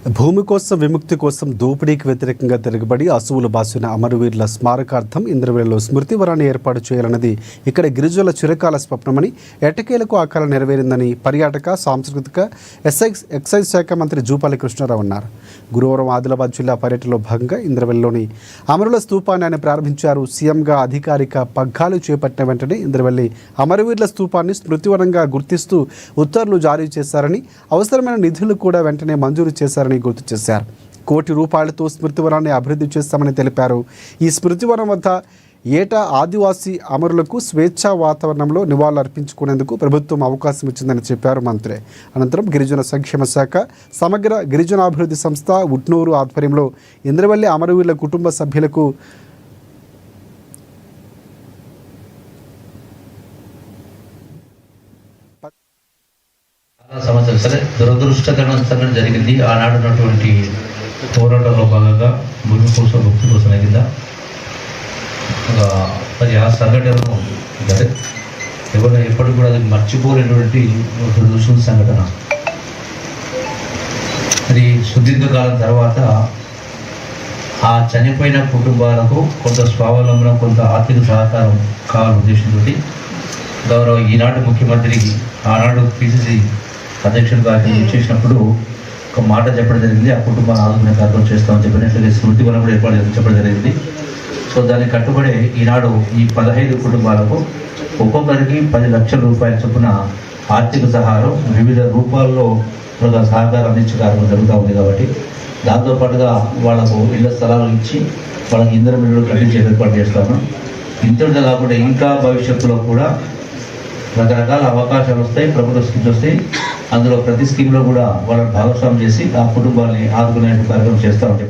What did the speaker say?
భూమి కోసం విముక్తి కోసం దోపిడీకి వ్యతిరేకంగా తిరగబడి అసువులు బాసిన అమరవీరుల స్మారకార్థం ఇంద్రవెల్లిలో స్మృతి వనాన్ని ఏర్పాటు చేయాలన్నది ఇక్కడ గిరిజనుల చిరకాల స్వప్నమని ఎట్టకేలకు ఆ కల నెరవేరిందని పర్యాటక సాంస్కృతిక ఎక్సైజ్ శాఖ మంత్రి జూపాలి కృష్ణారావు అన్నారు. గురువారం ఆదిలాబాద్ జిల్లా పర్యటనలో భాగంగా ఇంద్రవెల్లిలోని అమరుల స్తూపాన్ని ఆయన ప్రారంభించారు. సీఎంగా అధికారిక పగ్గాలు చేపట్టిన వెంటనే ఇంద్రవెల్లి అమరవీరుల స్తూపాన్ని స్మృతివనంగా గుర్తిస్తూ ఉత్తర్వులు జారీ చేశారని, అవసరమైన నిధులు కూడా వెంటనే మంజూరు చేశారని గుర్తు చేశారు. ₹1 కోటి స్మృతివనాన్ని అభివృద్ధి చేస్తామని తెలిపారు. ఈ స్మృతివనం వద్ద ఏటా ఆదివాసీ అమరులకు స్వేచ్ఛా వాతావరణంలో నివాళులు అర్పించుకునేందుకు ప్రభుత్వం అవకాశం ఇచ్చిందని చెప్పారు మంత్రి. అనంతరం గిరిజన సంక్షేమ శాఖ, సమగ్ర గిరిజనాభివృద్ధి సంస్థ ఉట్నూరు ఆధ్వర్యంలో ఇంద్రవెల్లి అమరవీరుల కుటుంబ సభ్యులకు సంవత్సరం సరే దురదృష్టకరం జరిగింది. ఆనాడు ఉన్నటువంటి పోరాటంలో భాగంగా భూమి కోసం ముక్తి కోసం కింద మరి ఆ సంఘటనను ఎవరైనా ఎప్పటికి కూడా అది మర్చిపోలేనటువంటి ఒక దుష్ట సంఘటన. మరి సుదీర్ఘకాలం తర్వాత ఆ చనిపోయిన కుటుంబాలకు కొంత స్వావలంబన, కొంత ఆర్థిక సహకారం కావాలనే ఉద్దేశంతో గౌరవ ఈనాటి ముఖ్యమంత్రి, ఆనాడు పిసిసి అధ్యక్షుడు గారికి చేసినప్పుడు ఒక మాట చెప్పడం జరిగింది. ఆ కుటుంబాన్ని ఆదుకునే కార్యక్రమం చేస్తామని చెప్పినట్లుగా స్మృతి వనం కూడా ఏర్పాటు చెప్పడం జరిగింది. సో దానికి కట్టుబడి ఈనాడు ఈ 15 కుటుంబాలకు ఒక్కొక్కరికి ₹10 లక్షల చొప్పున ఆర్థిక సహాయం వివిధ రూపాల్లో సహకారం అందించే కార్యక్రమం జరుగుతూ ఉంది. కాబట్టి దాంతోపాటుగా వాళ్ళకు ఇళ్ల స్థలాలు ఇచ్చి వాళ్ళకి ఇంద్రమిల్లులు కట్టించే ఏర్పాటు చేస్తాను. ఇంతటితో కాకుండా ఇంకా భవిష్యత్తులో కూడా రకరకాల అవకాశాలు వస్తాయి, ప్రభుత్వ స్కీమ్స్ వస్తాయి. అందులో ప్రతి స్కీమ్లో కూడా వాళ్ళని భాగస్వామ్యం చేసి ఆ కుటుంబాన్ని ఆదుకునే కార్యక్రమం చేస్తూ ఉంటాయి.